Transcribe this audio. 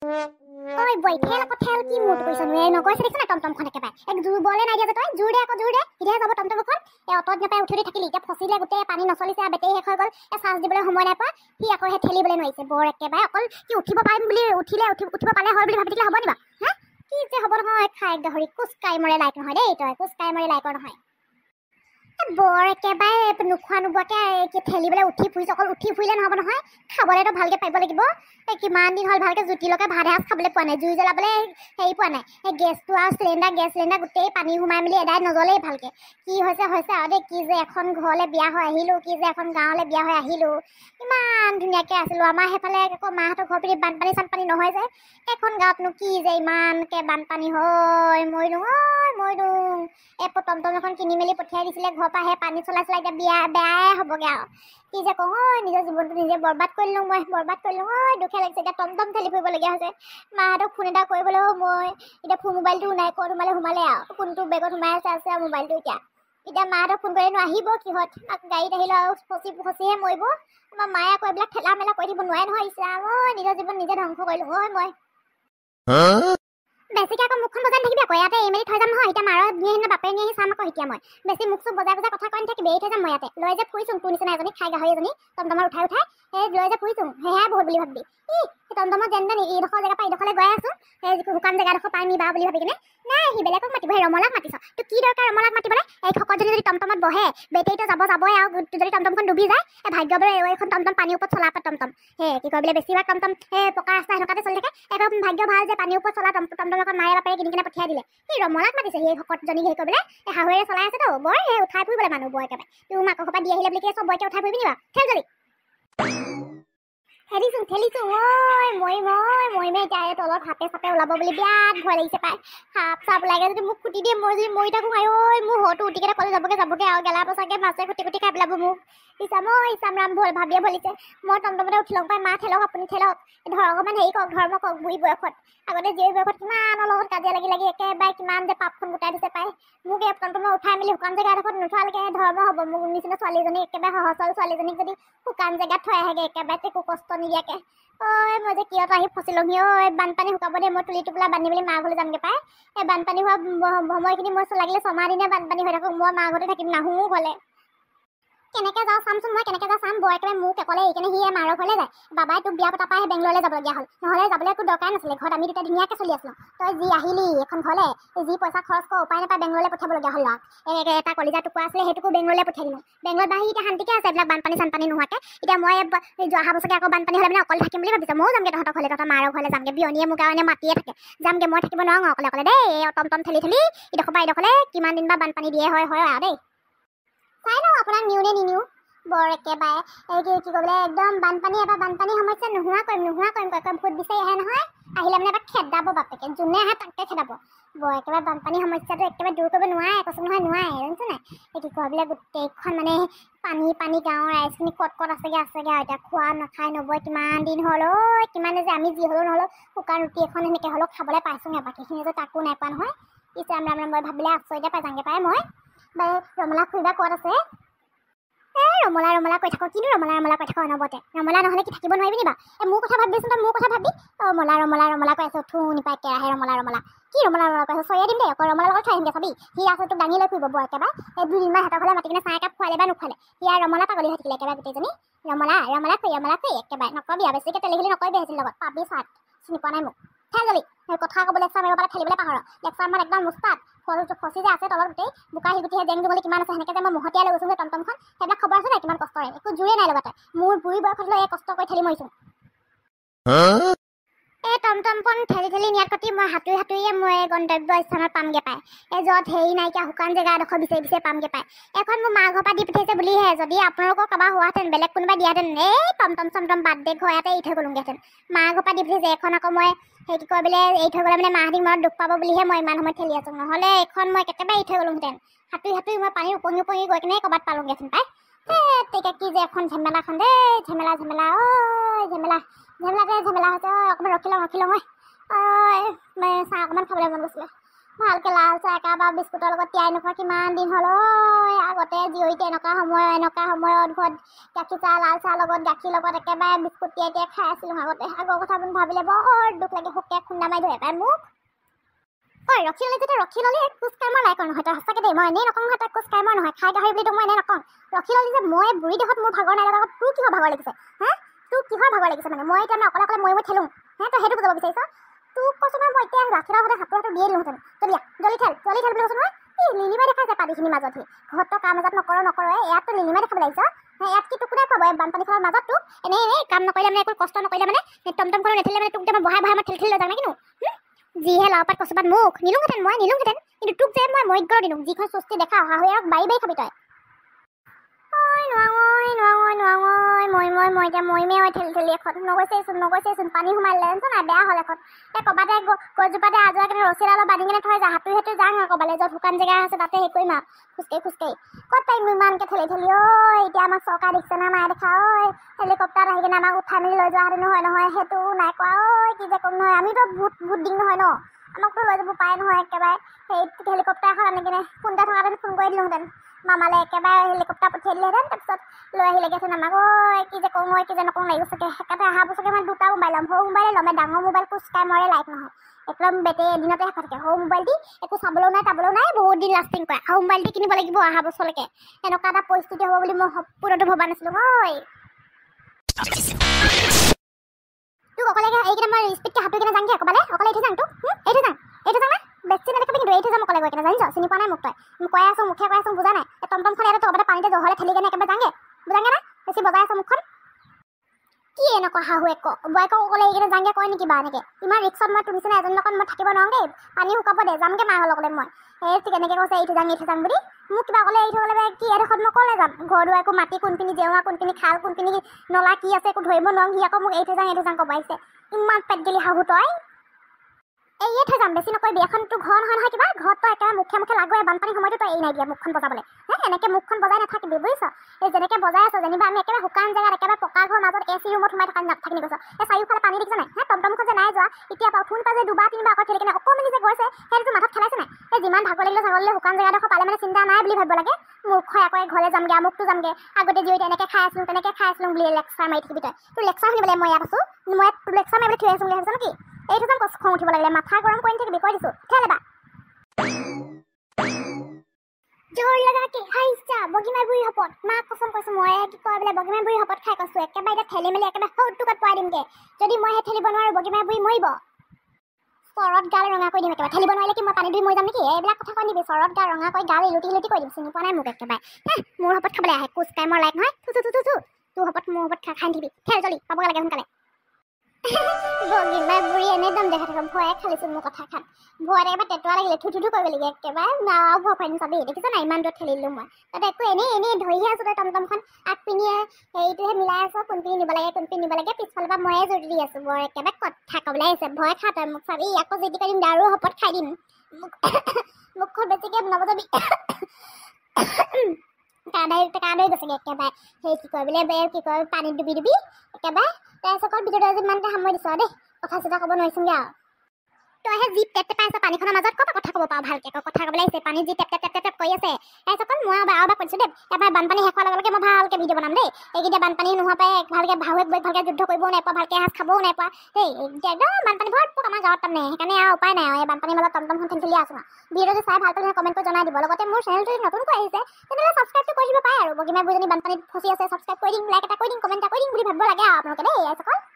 ঐ বই ঠেল আকৌ ঠেল কি মুড কৰিছ নুৱে নকৈছে দেখিছ না টমটমখন একেবাৰে এক জোৰ বলে নাই দিয়া যে তই জোৰ দে আকৌ জোৰ দে ইধে যাব টমটমখন অটত নাপাই উঠি থাকিলি এতিয়া ফচিলে গোটেই পানী নচলিছে বেটেৰী শেষ হৈ গ'ল চাৰ্জ দিবলৈ সময় নাই পোৱা সি আকৌ সেই ঠেলিবলৈ নোৱাৰিছে বৰ একেবাৰে অকল কি উঠিব পাৰিম বুলি উঠিব পালে হয় বুলি ভাবি থাকিলে হ'ব নিবা হা কি যে হ'ব নহয় খাই গাহৰি কোচকাই মৰে লাইক নহয় দেই তই কোচকাই মৰে লাইকৰ নহয় বৰ একেবাৰে নোখোৱা নোবোৱাকে ঠেলিবলৈ উঠি ফুৰিছ অকল উঠি ফুৰিলে নহ'ব নহয় খাবলৈতো ভালকৈ পাৰিব লাগিব কিমান দিন হ'ল ভালকৈ জুতি লগাই ভাত এসাঁজ খাবলৈ পোৱা নাই জুই জ্বলাবলৈ হেৰি পোৱা নাই এই গেছটো আৰু গেছ চিলিণ্ডাৰ গোটেই পানী সোমাই মেলি এদাই নজ্বলেই ভালকৈ কি হৈছে আৰু দেই কি যে এখন ঘৰলৈ বিয়া হৈ আহিলোঁ কি যে এখন গাঁৱলৈ বিয়া হৈ আহিলোঁ ইমান ধুনীয়াকৈ আছিলোঁ আমাৰ সেইফালে আকৌ মাহঁতৰ ঘৰ পিনে বানপানী চানপানী নহয় যে এখন গাঁৱতনো কি যে ইমানকৈ বানপানী হয় মৰিলোঁ এই টমটম এখন কিনি মেলি পঠিয়াই দিছিলে ঘৰৰ পৰা সেই পানী চলাই এতিয়া বিয়া বেয়াই হ'বগৈ আৰু কি যে কওঁ নিজৰ জীৱনটো নিজে বৰবাদ কৰিলোঁ দুখে লাগিছে এতিয়া টমটম ঠেলি ফুৰিবলগীয়া হৈছে মাহঁতক ফোন এটা কৰিবলৈও মই এতিয়া ফোন মোবাইলটো নাই ক'ত সোমালে আৰু ফোনটো বেগত সোমাই আছে আৰু মোবাইলটো এতিয়া মাহঁতক ফোন কৰিনো আহিব কিহত গাড়ীত আহিলোঁ আৰু ফচিহে মৰিব আমাৰ মায়ে আকৌ এইবিলাক ঠেলা মেলা কৰি দিব নোৱাৰে নহয় ইছৰাম নিজৰ জীৱন নিজে ধ্বংস কৰিলোঁ মই বেছিকৈ আকৌ মুখখন বজাই থাকিবি আকৌ ইয়াতে এৰি মেলি থৈ যাম নহয় এতিয়া মাৰৰ নিয়ে বাপেৰে নিয়ে চাম আকৌ এতিয়া মই বেছি মুখ চুখ বজাই কথা কৈ নাথাকিবি এৰি থৈ যাম মই ইয়াতে লৈ যে ফুৰিছোঁ তোৰ নিচিনা এজনী খাই গাহৰি এজনী টমটমৰ উঠাই সেই লৈ যে ফুৰিছোঁ সেয়াই বহুত বুলি ভাবি টমটমত যেন এইডোখৰ জেগাৰ পৰা এইডোখৰলৈ গৈ আছোঁ সেই শুকান জেগাডোখৰ পাই নিবা বুলি ভাবি কিনে নাই সি বেলেগক মাতিব সেই ৰমলাক মাতিছ তোৰ কি দৰকাৰ ৰমলাক মাতিবলৈ এই শকতজনী যদি টমটমত বহে বেটেৰীটো যাবই আৰু যদি টমটমখন ডুবি যায় ভাগ্যবোৰ এইখন টমটম পানীৰ ওপৰত চলা টমটম সেই কি কয় বোলে বেছিভাগ টমটম সেই পকা ৰাস্তা সেনেকুৱাতে চলি থাকে একদম ভাগ্য ভাল যে পানীৰ ওপৰত চলা টমটম এখন মায়ে বাপেৰে কিনি কিনে পঠিয়াই দিলে সি ৰমলাক মাতিছে সেই শকতজনী সেই কৰিবলৈ এই শাহুৱেৰে চলাই আছে তো বৰ সেই উঠাই ফুৰিবলৈ মানুহ বৰ একেবাৰে তোৰ মাকৰ পৰা দি আহিলে বুলি চব বৰকৈ উঠাই ফুৰিবি নিবা খেল জলি ঠেলিছোঁ মৰিমে এতিয়া তলত সাপে চাপে ওলাব বুলি বিৰাট ভয় লাগিছে পাই সাপ চাপ ওলাই যদি মোক খুটি দিয়ে মই যদি মৰি থাকোঁ মোৰ হৰটো উঠিকেনে কলে যাবগৈ আৰু গেলা পচাকৈ মাছে খুটি খাই পেলাব মোক ইচাম ৰাম ভল ভাবিয়ে ভলিছে মই টমটমতে উঠি লওঁ পাই মা ঠেলক আপুনি ঠেলক ধৰ অকণমান হেৰি কওক ধৰ্ম কওক বুঢ়ী বয়সত আগতে জীয়ৰী বয়সত কিমানৰ লগত কাজিয়া লাগি একেবাৰে কিমান যে পাপখন গোটাই দিছে পাই মোক এই টমটমত উঠাই মেলি শুকান জেগা এডোখৰত নোথোৱালৈকে ধৰ্ম হ'ব মোক নিচিনা ছোৱালীজনী একেবাৰে সহজ ছোৱালীজনীক যদি শুকান জেগাত থৈ আহেগৈ একেবাৰে একো কষ্ট নিদিয়াকৈ মই যে কিয়ত আহি ফচিলহি বানপানী শুকাব দে মই তুলি টোপোলা বান্ধি মেলি মা ঘৰলৈ যামগৈ পাই এই বানপানী হোৱা সময়খিনি মই লাগিলে 6 মাহ দিনে বানপানী হৈ থাকোঁ মই মা ঘৰতে থাকিম নাহোঁ ঘৰলৈ কেনেকৈ যাওঁ চামচোন মই কেনেকৈ চাম বৰ একেবাৰে মোক অকলে এইকাৰণে সিয়ে মাৰৰ ঘৰলৈ যায় বাবাই তোক বিয়া পতা পাই বেংগললৈ যাবলগীয়া হ'ল নহ'লে যাবলৈ একো দৰকাৰ নাছিলে ঘৰত আমি দুটা ধুনীয়াকৈ চলি আছিলোঁ তই যি আহিলি এখন ঘৰলৈ যি পইচা খৰচ কৰ উপায় নাপাই বেংগললৈ পঠিয়াবলগীয়া হ'ল এনেকৈ এটা কলিজা টুকুৰা আছিলে সেইটোকো বেংগললৈ পঠিয়াই দিলোঁ বেংগলত বাহি এতিয়া শান্তিকৈ আছে এইবিলাক বানপানী চানপানী নোহোৱাকৈ এতিয়া মই অহা বছৰকৈ আকৌ বানপানী হ'লে মানে অকলে থাকিম বুলি ভাবিছোঁ ময়ো যামগৈ তহঁতৰ ঘৰলৈ তহঁতৰ মাৰৰ ঘৰলৈ যামগৈ বিয়নীয়ে মোক কাৰণে মাতিয়ে থাকে যামগৈ মই থাকিব নোৱাৰোঁ অকলে দেই টমটম ঠেলি ইডোখৰ পৰা এইডোখৰলৈ কিমান দিন বা বানপানী দিয়ে হয় আৰু দেই চাই লওঁ আপোনাক নিওঁ নে নিনিওঁ বৰ একেবাৰে কি কৰিবলৈ একদম বানপানী সমস্যা নোহোৱা কৰিম ভোট বিচাৰি আহে নহয় আহিলে মানে এবাৰ খেদাব বাপেকে যোনে আহে তাকে খেদাব বৰ একেবাৰে বানপানী সমস্যাটো একেবাৰে দূৰ কৰিব নোৱাৰে কৈছোঁ নহয় নোৱাৰে জানিছ নাই এইটো কৰিবলৈ গোটেইখন মানে পানী গাঁৱৰ ৰাইজখিনি ক'ত আছেগৈ আৰু এতিয়া খোৱা নাখাই নবৈ কিমান দিন হ'ল কিমান যে আমি যি হ'লেও নহ'লেও শুকান ৰুটি এখন এনেকৈ হ'লেও খাবলৈ পাইছোঁগৈ বাকীখিনি যে তাকো নাই পোৱা নহয় ইছৰাম ৰাম মই ভাবিলে আচৰিতে পাই যামগৈ পাই মই ৰমলা খুৰীবা ক'ত আছে ৰমলা কৈ থাকোঁ কিন্তু ৰমলা কৈ থাকোঁ অনবতে ৰমলা নহ'লে কি থাকিব নোৱাৰিবি নিবা মোৰ কথা ভাবিছোন তই মোৰ কথা ভাবি ৰমলা কৈ আছোঁ উঠো নিপাই কেৰাহে ৰমলা কি ৰমলা কৈ আছোঁ চৰিয়া দিম দেই আকৌ ৰমলাৰ লগত থৈ আহিমগৈ চাবি সি আছে তোক দাঙি লৈ ফুৰিব বৰ একেবাৰে এই 2 দিনমান হাতৰ ঘৰলৈ মাতি কিনে চাহ একাপ খুৱালে বা নোখোৱালে সি আৰু ৰমলা পাগলী হৈ থাকিলে একেবাৰে গোটেইজনী ৰমলা কৈ একেবাৰে নকবি আৰু বেছিকৈ তেলি নকৰিবি হেঁচিৰ লগত পাবি চাট চিনি পোৱা নাই মোক খেল জলি কথা ক'বলৈ লেকচাৰ মাৰিব পালে খেলিবলৈ পাহৰ লেকচাৰ আমাৰ একদম মুস্তাত ফচি যে আছে তলত গোটেই বোকা শিগুটিহে জেং জুঙলি কিমান আছে সেনেকৈ যে মই মহতিয়াই লৈ গৈছোঁ যে টমটমখন সেইবিলাক খবৰ আছে নাই কিমান কষ্টৰে একো জোৰে নাই লগতে মোৰ বুঢ়ী বয়সত লৈ এই কষ্ট কৰি ঠেলি মৰিছোঁ এই টমটমখন ঠেলি নিয়াত কটি মই সাঁতুৰিয়ে মই গন্তব্য স্থানত পামগৈ পাই এই য'ত হেৰি নাইকিয়া শুকান জেগা এডোখৰ বিচাৰি পামগৈ পাই এখন মোৰ মা ঘৰৰ পৰা দি পঠিয়াইছে বুলিহে যদি আপোনালোকৰ কাৰোবাৰ হোৱাহেঁতেন বেলেগ কোনোবাই দিয়াহেঁতেন এই টমটম বাৰ্থডে ঘৰ ইয়াতে এৰি থৈ গ'লোগৈহেঁতেন মা ঘৰৰ পৰা দি পঠিয়াইছে এখন আকৌ মই সেইটো কৈ বোলে এৰি থৈ গ'লে মানে মাহঁতি মনত দুখ পাব বুলিহে মই ইমান সময় ঠেলি আছোঁ নহ'লে এইখন মই কেতিয়াবা এৰি থৈ গ'লোহেঁতেন সাঁতুৰি মই পানীৰ উপঙি গৈ কিনে ক'ৰবাত পালোঁগৈহেঁতেন পাই তেতিয়া কি যে এখন ঝেমেলাখন দেই ঝেমেলা ঝেমেলা হৈছে অকণমান ৰখি লওঁ মই চাহ অকণমান খাবলৈ মন গৈছিলে ভালকৈ লাল চাহ একাপ বা বিস্কুটৰ লগত তিয়াই নোখোৱা কিমান দিন হ'ল আগতে জীয়ৰীতে এনেকুৱা সময়ত ঘৰত গাখীৰ চাহ লাল চাহ লগত গাখীৰ লগত একেবাৰে বিস্কুট তিয়াই তিয়াই খাই আছিলোঁ আগতে আগৰ কথাবোৰ ভাবিলে বৰ দুখ লাগে শুকে খুন্দা মাৰি ধৰে পায় মোক ৰখি ল'লে যেতিয়া ৰখি ল'লে কোচ কামৰ লাইকৰ নহয় তই সঁচাকৈ দেই মই এনেই নকওঁ নহয় তই কোচ কামৰ নহয় খাই গাহৰি বুলি মই এনেই নকওঁ ৰখি ল'লি যে মই বুঢ়ী দেশত মোৰ ভাগৰ নাই লগত তোৰ কিহৰ ভাগৰ লাগিছে তোৰ কিহৰ ভাগৰ লাগিছে মানে মই এতিয়া অকলে অকলে মই ঠেলোঁ তই সেইটো বুজাব বিচাৰিছ তোক কৈছোঁ নহয় মই এতিয়া গাখীৰৰ সৈতে হাতটো দিয়ে দিলোঁহেঁতেন জলি ঠেল বুলি কৈছোঁ নহয় লিলিমাই দেখাইছে পানীখিনিৰ মাজত ঘৰত তই কাম এজাত নকৰ ইয়াততো লিলিমাই দেখাব লাগিছ ইয়াত কি তোক কোনে খুৱাব বানপানী খোৱাৰ মাজত তোক এনেই কাম নকৰিলে মানে একো কষ্ট নকৰিলে মানে টমটম কৰি নেঠেলিলে মানে তোক মই বহাই মই ঠেলি লৈ যাম নে কিনো যিহে লাওপাত কচুপাত মুখ নিলোহেঁতেন কিন্তু তোক যে মই মৰিত দিলোঁ যিখন চুষ্টি দেখা অহা হৈ আৰু বাৰী খাবি তই মই এতিয়া মৰিমে ঠেলি এখন নগৈছেচোন পানী সোমালে নাই বেয়া হ'ল এখন ক'বাতে গছজোপাতে আজৰা কেনে ৰছী অলপ বান্ধি কেনে থৈ যা হাতু যাওঁ আৰু ক'বালে য'ত শুকান জেগা আছে তাতে হেৰি কৰিম আৰু খোজকাঢ়ি ক'ত পাৰিম ইমানকৈ ঠেলি এতিয়া আমাক চৰকাৰ দিছে না নাই দেখা হেলিকপ্টাৰত আহি কিনে আমাক উঠাই মেলি লৈ যোৱাহেঁতেন নহয় সেইটো নাই কোৱা কি যে ক'ম নহয় আমিতো ভূত দিম নহয় ন আমাকতো লৈ যাব পাৰে নহয় একেবাৰে সেই হেলিকপ্টাৰ এখন আনি কিনে ফোন এটা থকাহেঁতেন ফোন কৰি দিলোঁহেঁতেন মামালে একেবাৰে হেলিকপ্টাৰ পঠিয়াই দিলেহেঁতেন তাৰপিছত লৈ আহিলেগেচোন আমাক কি যে কওঁ কি যে নকওঁ লাগিব চাগে সেইকাৰণে অহা বছৰকে মই দুটা মোবাইল ল'ম সৰু মোবাইলে ল'ম ডাঙৰ মোবাইল কোচ টাইমৰে লাইক নহয় একদম বেটেৰী এদিনতে শেষ থাকে সৰু মোবাইল দি একো চাবলৈও নাই বহুত দিন লাষ্টিং কৰে আৰু মোবাইল দি কিনিব লাগিব অহা বছৰলৈকে এনেকুৱা এটা পৰিস্থিতি হ'ব বুলি মই সপোনতো ভবা নাছিলোঁ তোক অকলে এইকেইটা মই স্পীডকৈ হাতুৰি কিনে যামগৈ ক'বালে অকলে এইটো যাম তোক এইটো যাম না বেছি নেদেখাবি কিন্তু এইটো যাম অকলে গৈ কিনে জানিছ চিনি পোৱা নাই মোক তই মোক কৈ আছোঁ মুখে কৈ আছোঁ বুজা নাই টমটমখন ইয়াতে তহঁতে পানীতে জহলে ঠেলি কেনে একেবাৰে যামগৈ বুজাংগে না বেছি বজাই আছ মুখখন কি এনেকুৱা শাহুৱেক বয়েকক অকলে এইকেইটা যামগৈ কয় নেকি বা এনেকৈ ইমান ৰিক্সত মই তোৰ নিচিনা এজনৰ লগত মই থাকিব নোৱাৰোঁগৈ পানী শুকাব দে যামগৈ মাৰ লগতে মই ঠিক এনেকৈ কৈছে এইটো যাম বুলি মোক কিবা অকলে এৰি থ'লে কি এডোখৰত মই ক'লে যাম ঘৰ দুৱাৰ একো মাটি কোনপিনি জেওৰা কোনপিনি খাল কোনপিনি নলা কি আছে একো ধৰিব নোৱাৰোঁ সি আকৌ মোক এইটো যাম ক'ব আহিছে ইমান পেট গেলি শাহু তই এইয়ে থৈ যাম বেছি নকৰিবি এখন তোৰ ঘৰ নহয় কিবা ঘৰত তই একেবাৰে মুখে লাগোৱে বানপানী সময়তো তই এই নাই দিয়া মুখখন বজাবলৈ এনেকৈ মুখখন বজাই নাথাকিবি বুজিছ এই যেনেকৈ বজাই আছ যেনিবা আমি একেবাৰে শুকান জেগাত একেবাৰে পকা ঘৰৰ মাজত AC ৰুমত সোমাই থকা নাথাকি কৈছ এই চাৰিওফালে পানী দেখিছ নাই টমটমখন যে নাই যোৱা এতিয়া ফোন পাই যে দুবাৰ তিনিবাৰ আকৌ ঠেলি কেনে অকণমানি যে গৈছে সেইটো মাথাত খেলাইছে নাই এই যিমান ভাগৰ লাগিলে শুকান জেগাডোখৰ পালে মানে চিন্তা নাই বুলি ভাবিব লাগে মূৰ্খ আকৌ ঘৰলৈ যামগৈ আমুকটো যামগৈ আগতে জীয়ৰীতে এনেকৈ খাই আছিলোঁ তেনেকৈ খাই আছিলোঁ বুলি লেকচাৰ মাৰি থাকিবি তই তোৰ লেকচাৰ শুনিবলৈ মই ইয়াত আছোঁ মই তোৰ লেকচাৰ মাৰিবলৈ থৈ আছোঁ বুলি ভাবিছ নেকি এইটো যাম খং উঠিব লাগিলে মাথা গৰম কৰি থাকিবি কৈ দিছোঁ খেল এবাৰ জোৰ লগাকে খাইছা বগীমাৰ বুঢ়ী হপত মাক কচম কৈছোঁ মই কি কয় বোলে বগীমাৰ বুঢ়ী হপত খাই কৈছোঁ একেবাৰে এতিয়া ঠেলি মেলি একেবাৰে সৌটোকত পৰাই দিমগৈ যদি মই সেই ঠেলিব নোৱাৰোঁ বগীমাৰ বুঢ়ী মৰিব চৰত গাল ৰঙা কৰি দিম একেবাৰে ঠেলিব নোৱাৰিলে কি মই পানী ধুই মৰি যাম নেকি এইবিলাক কথা কৈ দিবি চৰত গাল ৰঙা কৰি গাল ইলুটি কৰি দিম চিনি পোৱা নাই মোক একেবাৰে মোৰ হপত খাবলৈ আহে কোচ টাইমৰ লাইক নহয় তোৰ হপত মোৰ হপত খাই থাকিবি খেল জলি পাবগৈ লাগে সোনকালে বগীমাৰ বুঢ়ী এনেদম দেখা থাকোঁ ভয়ে খালিছোঁ মোৰ কথা খাত ভয়ত একেবাৰে টেটুৱা লাগিলে থু কৰিব লাগে একেবাৰে নাও ভয় খুৱাই চাবি দেখিছ নাই ইমান দূৰত ঠেলিলোঁ মই তাতে একো এনেই ধৰিহে আছোঁ তই টমটমখন আগপিনিয়ে হেৰিটোহে মিলাই আছ কোনপিনি নিব লাগে পিছফালৰ পৰা ময়ে জোৰ দি আছোঁ বৰ একেবাৰে কথা ক'বলৈ আহিছে ভয় খা তই মোক চাবি আকৌ যদি কৰিম দাৰু হপত খাই দিম মুখখন বেছিকৈ নবজাবি কাঁদৰি গৈছেগৈ একেবাৰে সেই কি কয় বোলে কি কয় পানীত ডুবি একেবাৰে তাৰপিছত ভিডিঅ'টো আজি ইমানতে সামৰি দিছোঁ দেই কথা চথা ক'ব নোৱাৰিছোঁগৈ আৰু তইহে যি টেপ পাইছ পানীখনৰ মাজত ক'ৰ কথা ক'ব পাৰ ভালকৈ কথা ক'বলৈ আহিছে পানী যি টেপ কৰি আছে তাৰপিছত মই আৰু কৈছোঁ দেই এবাৰ বানপানী শেষ হোৱাৰ লগে মই ভালকৈ ভিডিঅ' বনাম দেই এইকেইটা বানপানী নোহোৱা পাই ভালকৈ ভালকৈ যুদ্ধ কৰিবও নাই পোৱা ভালকৈ এসাঁজ খাবও নাই পোৱা দেই একদম বানপানী ভৰপক আমাৰ গাঁৱত তাৰমানে সেইকাৰণে আৰু উপায় নাই আৰু এই বানপানীৰ মাজত টমটমখন ঠেলি আছোঁ ভিডিঅ'টো চাই ভাল পালে কমেণ্ট কৰি জনাই দিব লগতে মোৰ চেনেলটো নতুনকৈ আহিছে তেনেহ'লে ছাবস্ক্ৰাইবটো কৰি দিব পাৰে আৰু বগীমাৰ বুঢ়ীজনী বানপানীত ফচি আছে ছাবস্ক্ৰাইব কৰি দিম লাইক এটা কৰি দিম কমেণ্ট এটা কৰি দিম বুলি ভাবিব লাগে আৰু আপোনালোকে দেই